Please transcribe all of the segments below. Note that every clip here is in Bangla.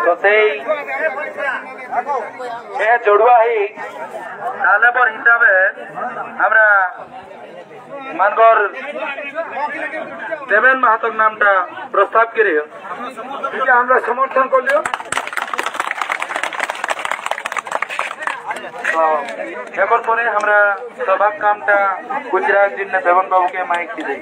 তো সেই জড়ুয়াহি তালেবর হিসাবে আমরা মানগর দেবেন মাহাতোর নামটা প্রস্তাব করি আমরা সমর্থন করলিও। এরপর পরে আমরা সবার কামটা গুজরাট জন্য দেবন বাবুকে মাইক দিই।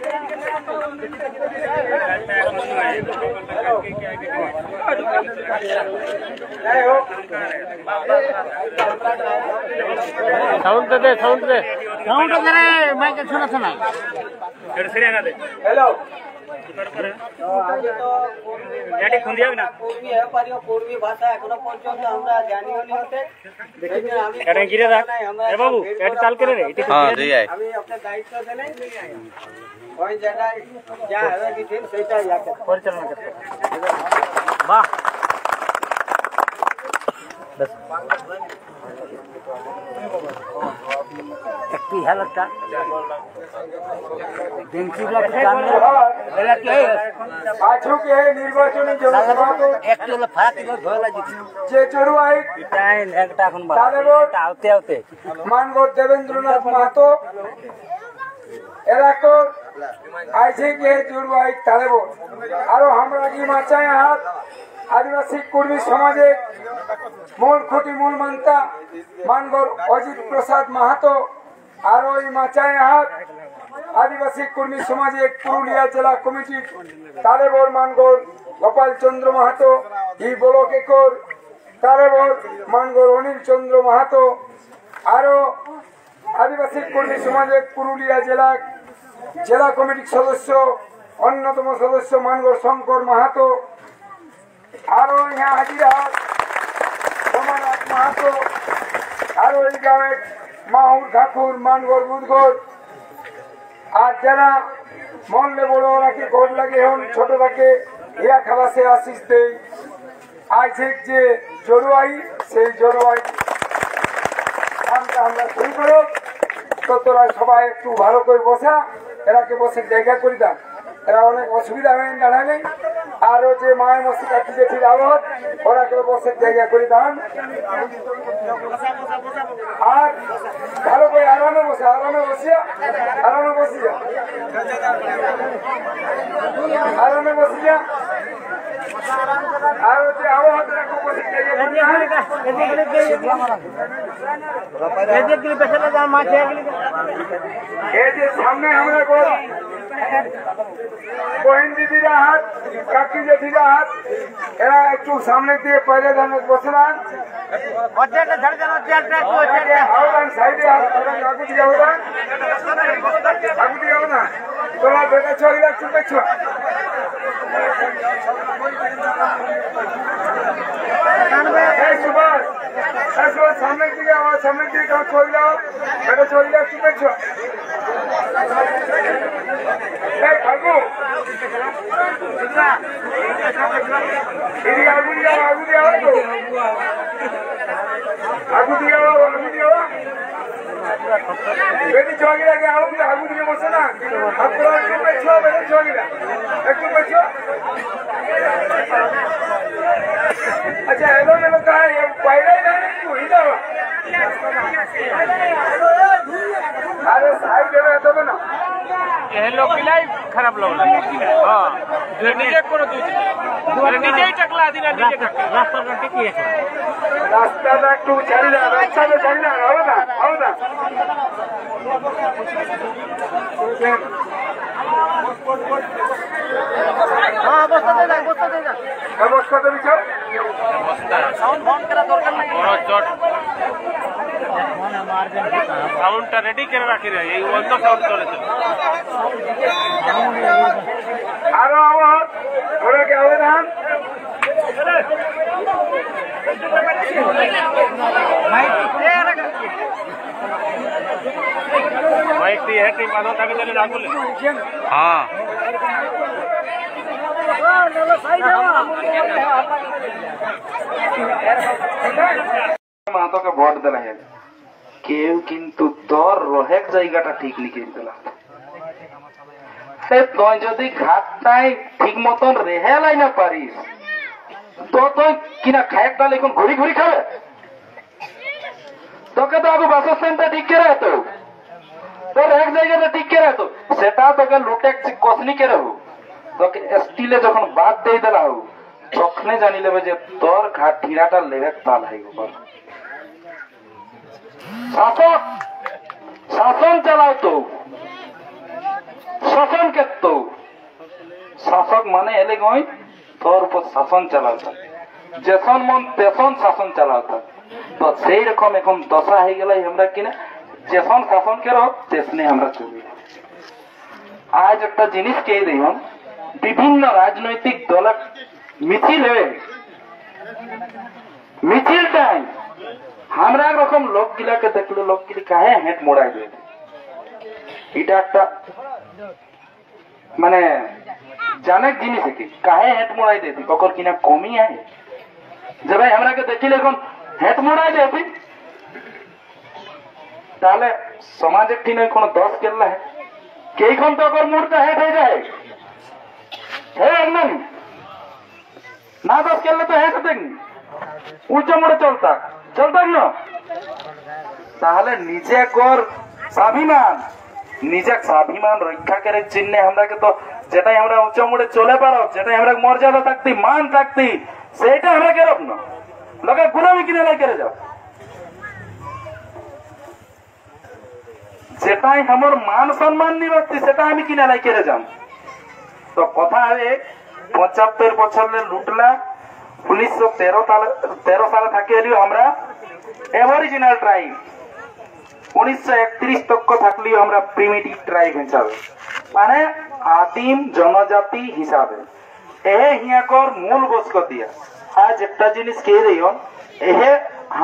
সাউন্ড দে মাইকে শোনা শোনা। হ্যালো পূর্বী ভাষা এখনো পর্যন্ত আমরা জানিও নি হতে আমি আপনার দায়িত্ব দিলে ওই জায়গায় যা হবে দিন সেইটাই পরিচালনা করতে। বাহ একটি হেলাটা নির্বাচনী মানগর দেবেন্দ্রনাথ মাহাতো এলাকার আইসিকে জুড়বাই তালেবর আরো আমরা কি মাচায় হাত আদিবাসী কর্মী সমাজের মূল খুঁটি মূল মান্তা মানগর অজিত প্রসাদ মাহাতো আর ওই মাচায় হাত আদিবাসী কর্মী সমাজের পুরুলিয়া জেলা কমিটির তালেবর মানগর গোপাল চন্দ্র মাহাতো ই ব্লক একর তালেবর মানগর অনিল চন্দ্র মাহাতো আরো আদিবাসী কর্মী সমাজের পুরুলিয়া জেলা কমিটির সদস্য অন্যতম সদস্য মানগর শঙ্কর মাহাতো আরো ইহা হাজিরহাট সোমনাথ মাহাতো আরো এই গ্রামের মাহুর ঠাকুর মানগর বুধগড় আর যারা মনলে বড় ওনাকে গোট লাগে এখন ছোট থাকে ইয়া খালাসে আশিস দেই আজ যে জড়ুয়াই সেই জড়ুয়াই আমরা শুরু করো তো তোরা সবাই একটু ভালো করে বসা এরাকে বসে জায়গা করে দান এরা অনেক অসুবিধা হয়ে দাঁড়াবে আরো যে মায়ের মসজিদ আছে যে ঠিক আবহাওয়া ওরা করে বসে জায়গা করে দান আর ভালো করে আরামে বসিয়া আরামে বসিয়া আর যে আবহাওয়াতে বসে জায়গা এই যে সামনে আমরা বহিন দিদিরা হাত কাকি জেঠিরা হাত এরা একটু সামনে দিয়ে পয়লা ধানে বসে না সাইডে আগু দিয়ে হবে না তোমরা দেখেছ একটু দেখছ সুভাষ সামনের দিকে আমার সামনের দিকে চলে যাও এটা চলে যাও একটু দেখছ আগু দিয়ে বেটি চলে আগে আগু দিয়ে বসে না আপনারা একটু পেছ বেটি চলে একটু পেছ আচ্ছা এলো বাইরে একটু হিদাবা अरे साइड में तो ना ये लोग किलाई खराब लोग हां नीचे करो नीचे ही टकला दिना नीचे टकला रास्ता का टिकी है रास्ता का तू चल जा रास्ता में चल जा आओ ना हां बस्ता दे बस्ता दे बिचार साउंड बंद करा दरकार नहीं बड़ चोट साउंडটা রেডি করে রাখি রে এই অন্য সাউন্ড চলেছে আরো আওয়াজ ওরা কি হবে না माइक ती है टीम बांधो ताकि चले जा बोले हां মাহাতোকে ভোট দেলা है কেউ কিন্তু তোর রোহেক জায়গাটা ঠিক লিখে দিলা তুই যদি ঘাটটাই ঠিক মতন রেহেলাই না পারিস তো তুই কিনা খায়ের ডাল এখন ঘুরি ঘুরি খাবে তোকে তো আগে বাসস্থানটা ঠিক করে হতো তোর এক জায়গাতে ঠিক করে হতো সেটা তোকে লুটে কসনি করে হো তোকে স্টিলে যখন বাদ দিয়ে দেলা হো তখনই জানি লেবে যে তোর ঘাট ঠিরাটা লেবে তাল হাই শাসক শাসন চালাও তো শাসন ক্ষেত্র শাসক মানে এলে গই তোর উপর শাসন চালাওতা যেসন মন তেসন শাসন চালাওতা তো সেই রকম এখন দশা হয়ে গেল আমরা কিনা যেসন শাসন করো তেসনে আমরা চলি আজ একটা জিনিস কে দেখুন বিভিন্ন রাজনৈতিক দলের মিছিল হয়ে মিছিলটাই আমরা একরকম লোকগুলাকে দেখলো লোকগুলি কাহে হেঁট মোড়াই দিয়ে এটা একটা মানে জানে জিনিস কি কাহে হেঁট মোড়াই দিয়ে কখন কিনা কমি আয় যে ভাই আমরাকে দেখিলে এখন হেঁট মোড়াই দিয়ে তাহলে সমাজের ঠিক নয় কোনো দশ কেল্লা হ্যাঁ কেইখন তো ওর মুড়টা হেঁট হয়ে যায় হ্যাঁ একদম না দশ কেল্লা তো হেঁট দেখনি উঁচু মোড়ে চলতা না তাহলে নিজে কর স্বাভিমান নিজে স্বাভিমান রক্ষা করে চিহ্নে আমরাকে তো যেটাই আমরা উঁচু মোড়ে চলে পারো যেটাই আমরা মর্যাদা থাকতি মান থাকতি সেইটা আমরা কেরব না লোকে গুলামি কিনে লাই করে যাও যেটাই আমার মান সম্মান নিবাসী সেটা আমি কিনে লাই করে যাম তো কথা হবে 75 বছরের লুটলা 1913 সালে থাকি এলিও আমরা অরিজিনাল ট্রাইব 1931 তক থাকলিও আমরা প্রিমিটিভ ট্রাইব হিসাবে মানে আদিম জনজাতি হিসাবে এহে হিয়াকর মূল বসকতিয়া আজ একটা জিনিস কে দিও এহে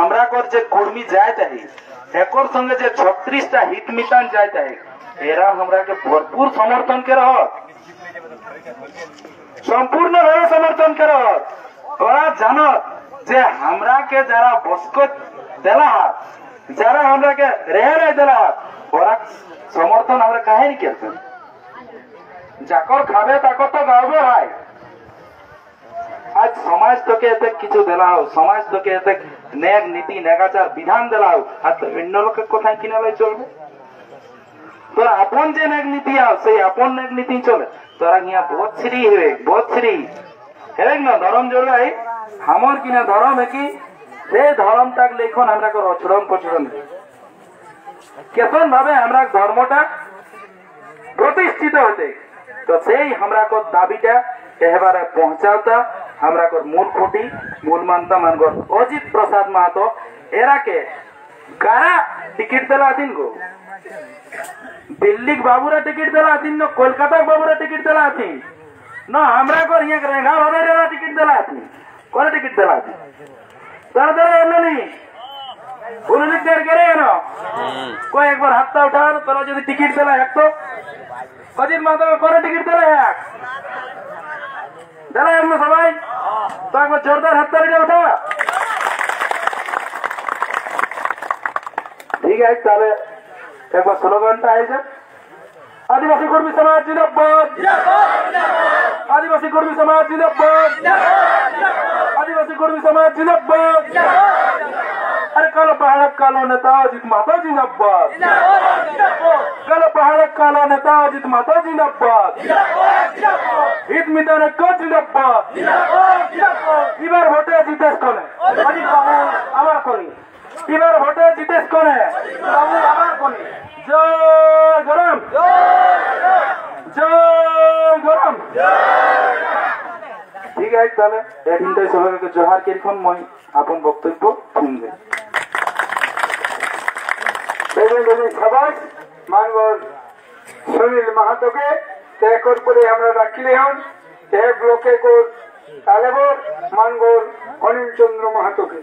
আমরা কর যে কর্মী যায় তাহি একর সঙ্গে যে 36টা হিত মিতান যায় তাহি এরা আমরাকে ভরপুর সমর্থন করে সম্পূর্ণভাবে সমর্থন করে ওরা জানো যে আমরাকে যারা বসকত দেলা হাত যারা আমরাকে রেহাই দেলা হাত ওরা সমর্থন আমরা কাহিনী করছেন যাকর খাবে তাকর তো গাওবে ভাই আজ সমাজ তোকে এতে কিছু দেলা হোক সমাজ তোকে এতে নেক নীতি নেগাচার বিধান দেলা হোক আর তো অন্য লোকের কোথায় কিনালে চলবে তোর আপন যে নেক নীতি আও সেই আপন নেক নীতি চলে তোরা নিয়া বোধশ্রী হবে বোধশ্রী হেরেক না ধরম জোড়াই আমার কিনা ধরম কি সেই ধরমটাক লেখন আমরা অচরণ প্রচরণ কেমন ভাবে আমরা ধর্মটা প্রতিষ্ঠিত হতে তো সেই আমরা দাবিটা এবারে পৌঁছাওতা আমরা মূল খুঁটি মূল মানতা মানগর অজিত প্রসাদ মাহাতো এরাকে কারা টিকিট দেলা দিন গো দিল্লি বাবুরা টিকিট দেলা দিন না কলকাতা বাবুরা টিকিট দেলা দিন না আমরা কর यहाँ रेगा वगैरह टिकट दिला थी कौन टिकट दिला थी सर दर उन्होंने देर करे ना कोई एक बार हाथ उठा तो जो टिकट दिला एक तो अजीत माता कौन टिकट दिला एक दिला हमने सबाई तो एक बार जोरदार हाथ उठा ठीक है ताले एक बार स्लोगनটা আইছে आदिवासी कर्मी समाज जिंदाबाद आदिवासी कर्मी समाज जिंदाबाद आदिवासी कर्मी समाज जिंदाबाद अरे कालो पहाड़ कालो नेता अजित माता जिंदाबाद कालो पहाड़ कालो नेता अजित माता जिंदाबाद हित मिताने को जिंदाबाद इबार भोटे जितेश कोने अजित बाबू आबार कोनी इबार भोटे जितेश कोने बाबू आबार कोनी जय गरम जय गरम ठीक है তাহলে এখানটাই সবাইকে জোহার কিরকম মই আপন বক্তব্য শুনবে সবাই মানগর সুনীল মাহাতোকে একর করে আমরা রাখিলে হন এক ব্লকে কর তালেবর মানগর অনিল চন্দ্র মাহাতোকে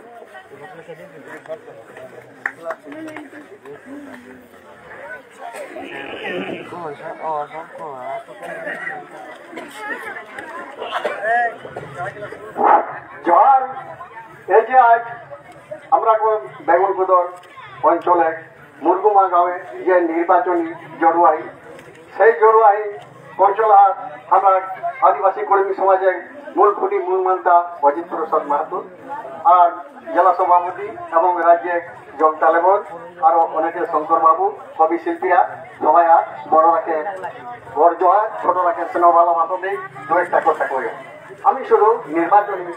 জোহার এই যে আজ আমরা বেঙ্গলপুদর অঞ্চলে মুরগুমা গাঁয়ে যে নির্বাচনী জড়ুয়াই সেই জড়ুয়াই অঞ্চল আমরা আদিবাসী কর্মী সমাজে মূল খুঁটি মূল মান্তা অজিত প্রসাদ মাহাতো আর জেলা সভাপতি এবং রাজ্যের জগ তালেবর আরো অনেকে শঙ্কর বাবু কবি শিল্পীরা সবাই আর বড়রাকে বড়জোয়া ছোটরাকে স্নেহ ভালোবাসা নেই দু একটা কথা করে আমি শুধু নির্বাচনী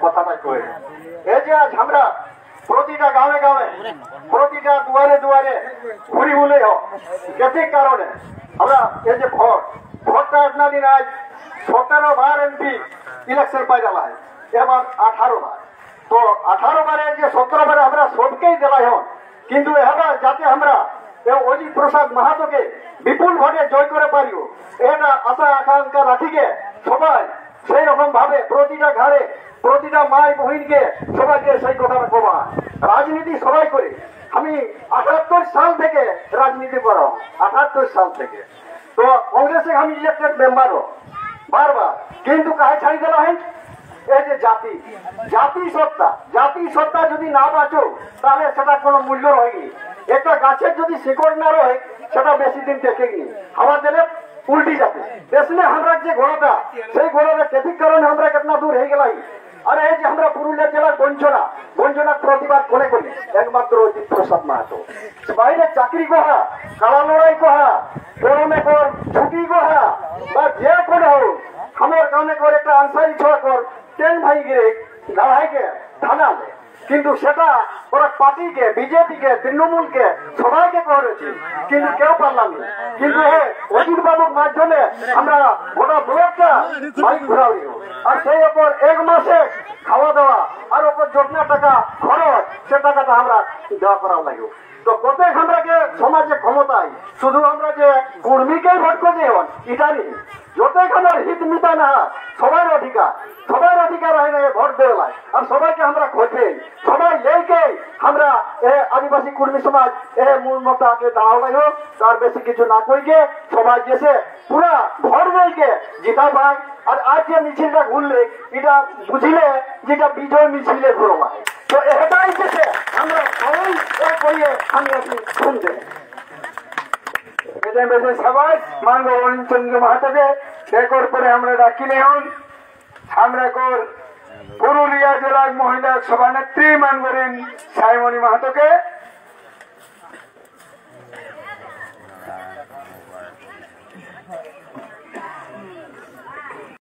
কথাটা করে এই যে আজ আমরা প্রতিটা গাঁৱে গাঁৱে প্রতিটা দুয়ারে দুয়ারে ঘুরি বলে কেতে কারণে আমরা এই যে ভোটটা আপনার দিন আজ 17 বার এমপি ইলেকশন পাই দেওয়া এবার 18 বার তো 18 বারে যে 17 বারে আমরা সবকেই দেওয়া হন কিন্তু এবার যাতে আমরা অজিত প্রসাদ মাহাতোকে বিপুল ভোটে জয় করে পারিও এটা আশা আকাঙ্ক্ষা রাখিকে সবাই সেই রকম ভাবে প্রতিটা ঘরে প্রতিটা মাই বহিনকে সবাইকে সেই কথাটা কবা রাজনীতি সবাই করে আমি 78 সাল থেকে রাজনীতি করা 78 সাল থেকে তো কংগ্রেসে আমি ইলেক্টেড মেম্বারও বারবার কিন্তু কাহে ছাড়ি দেওয়া হয় এই যে জাতি সত্তা যদি না বাঁচো তাহলে সেটা কোনো মূল্য রয়নি একটা গাছের যদি শিকড় না রয়ে সেটা বেশি দিন টেকেনি হাওয়া দিলে উল্টি যাবে দেশে আমরা যে ঘোড়াটা সেই ঘোড়াটা ট্রাফিক কারণে আমরা কেতনা দূর হয়ে গেলাই আর এই যে আমরা পুরুলিয়া জেলার বঞ্চনার প্রতিবাদ করে করি একমাত্র অজিত প্রসাদ মাহাতো বাইরে চাকরি কহা কালা লড়াই কহা গরমে কর ছুটি কহা বা যে করে হোক আমার গানে করে একটা আনসারি ছোয়া কর ট্রেন ভাই গিয়ে লড়াইকে থানা কিন্তু সেটা ওরা পার্টিকে বিজেপিকে তৃণমূলকে সবাইকে করেছি কিন্তু কেউ পারলাম না কিন্তু অজিত বাবুর মাধ্যমে আমরা গোটা ব্লকটা বাইক ঘোরাই আর সেই ওপর 1 মাসে খাওয়া দাওয়া আর ওপর যোজনা টাকা খরচ সে টাকাটা আমরা দেওয়া করা লাগে তো প্রত্যেক আমরাকে সমাজে ক্ষমতায় শুধু আমরা যে কর্মীকেই ভোট করে হন এটা নেই যতই আমার হিত মিটা না সবার অধিকার হয় না ভোট দেওয়ায় আর সবাইকে আমরা খোঁজে সবাই লেকে আমরা আদিবাসী কর্মী সমাজ মূল মতো আগে দাঁড়াও হোক তার বেশি কিছু না কইকে সবাই গেছে পুরা ভোট যাইকে জিতা ভাই আর আজ যে মিছিলটা ঘুরলে এটা বুঝিলে যেটা বিজয় মিছিলে ঘুরো ভাই তো এটাই গেছে আমরা সবাই করিয়ে আমি আপনি শুনতে এটা বেশি সবাই মানব চন্দ্র মাহাতোকে রেকর্ড করে আমরা ডাকিলে হন আমরা কর পুরুলিয়া জেলার মহিলা সভানেত্রী মানবেন সাইমণি মাহাতোকে